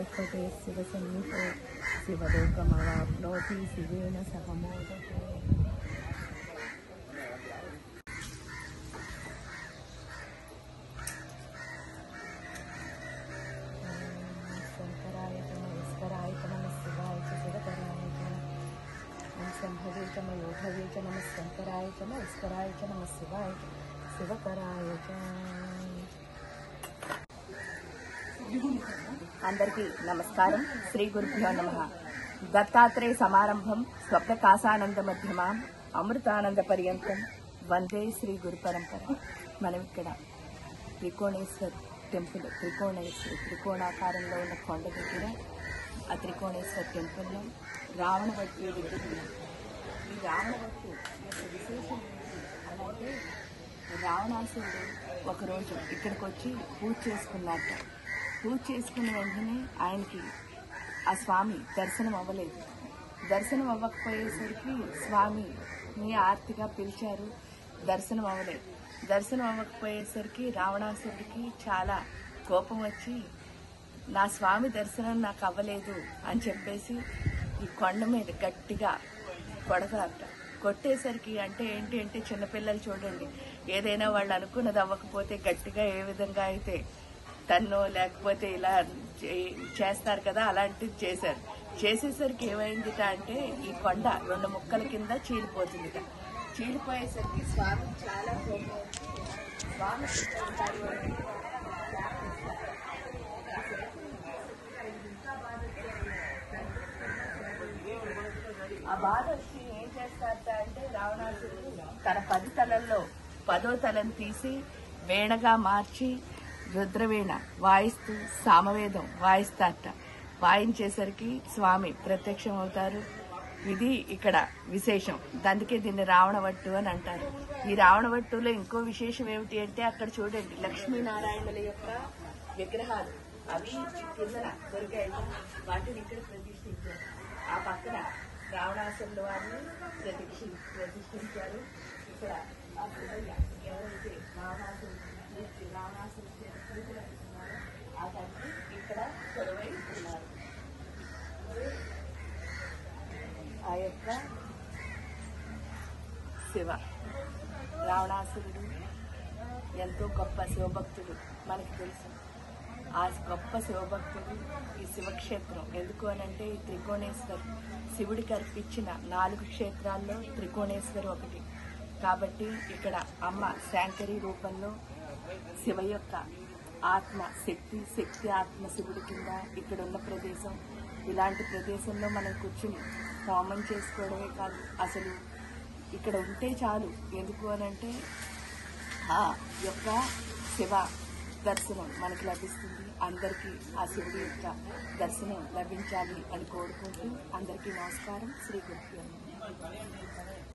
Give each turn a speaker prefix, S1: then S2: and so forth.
S1: बृहस्पते शिवसन्निधौ शिवलोकमवाप्नोति शिवेन सह मोदते। शंकराय नमः ईश्वराय नमः शिवाय शिवकराय नमः संभवे च मयोधवे च नमः शंकराय नमः ईश्वराय नमः शिवाय शिवकराय అందరికీ నమస్కారం. శ్రీ గురుభ్యో నమః. దత్తాత్రేయ సమారంభం స్వప్రకాశానంద మధ్యమాం అమృతానంద పర్యంతం వందే శ్రీ గురు పరంపర. మనం ఇక్కడ త్రికోణేశ్వర్ టెంపుల్, త్రికోణాకారంలో ఉన్న కొండ దగ్గర ఆ త్రికోణేశ్వర్ టెంపుల్లో రావణవట్టు విగ్రహం. ఈ రావణవట్టు యొక్క విశేషం అలాగే రావణాసురుడు ఒకరోజు ఇక్కడికి వచ్చి పూజ చేసుకున్నట్ట. పూజ చేసుకున్న వెంటనే ఆయనకి ఆ స్వామి దర్శనం అవ్వలేదు. దర్శనం అవ్వకపోయేసరికి స్వామిని ఆర్తిగా పిలిచారు, దర్శనం అవ్వలేదు. దర్శనం అవ్వకపోయేసరికి రావణాసురుడికి చాలా కోపం వచ్చి నా స్వామి దర్శనం నాకు అవ్వలేదు అని చెప్పేసి ఈ కొండ మీద గట్టిగా కొడతారట. కొట్టేసరికి అంటే ఏంటి అంటే చిన్నపిల్లలు చూడండి, ఏదైనా వాళ్ళు అనుకున్నది అవ్వకపోతే గట్టిగా ఏ విధంగా అయితే తన్నో లేకపోతే ఇలా చేస్తారు కదా, అలాంటిది చేశారు. చేసేసరికి ఏమైందిట అంటే ఈ కొండ 2 ముక్కల కింద చీలిపోతుందిట. చీలిపోయేసరికి స్వామి చాలా స్వామి ఆ బాధ వచ్చి ఏం చేస్తారట అంటే రావణాసురుడు తన 10 తలల్లో 10వ తలను తీసి వేణగా మార్చి రుద్రవీణ వాయిస్తూ సామవేదం వాయిస్తారట. వాయించేసరికి స్వామి ప్రత్యక్షం అవుతారు. ఇది ఇక్కడ విశేషం. అందుకే దీన్ని రావణవట్టు అని అంటారు. ఈ రావణవట్టులో ఇంకో విశేషం ఏమిటి అంటే అక్కడ చూడండి లక్ష్మీనారాయణుల యొక్క విగ్రహాలు అవి కిందన దొరికాయి. వాటిని ఇక్కడ ప్రతిష్ఠించారు. ఆ పక్కన రావణాసురుల వారిని ప్రతిష్ఠించారు. ఇక్కడ ఆ శివయ్య ఎవరైతే రావణాసురుడు ఆ తండ్రి ఇక్కడ కొలువై ఉన్నారు. ఆ యొక్క శివ రావణాసురుడు ఎంతో గొప్ప శివభక్తుడు మనకి తెలుసు. ఆ గొప్ప శివభక్తుడు ఈ శివక్షేత్రం ఎందుకు అనంటే ఈ త్రికోణేశ్వర్ శివుడికి అర్పించిన 4 క్షేత్రాల్లో త్రికోణేశ్వర్ ఒకటి. కాబట్టి ఇక్కడ అమ్మ శాంకరి రూపంలో శివ యొక్క ఆత్మ శక్తి ఆత్మ శివుడి కింద ఇక్కడ ఉన్న ప్రదేశం. ఇలాంటి ప్రదేశంలో మనం కూర్చుని హోమం చేసుకోవడమే కాదు, అసలు ఇక్కడ ఉంటే చాలు. ఎందుకు అనంటే ఆ యొక్క శివ దర్శనం మనకి లభిస్తుంది. అందరికీ ఆ శివుడి యొక్క దర్శనం లభించాలి అని కోరుకుంటూ అందరికీ నమస్కారం. శ్రీ గురుభ్యో నమః.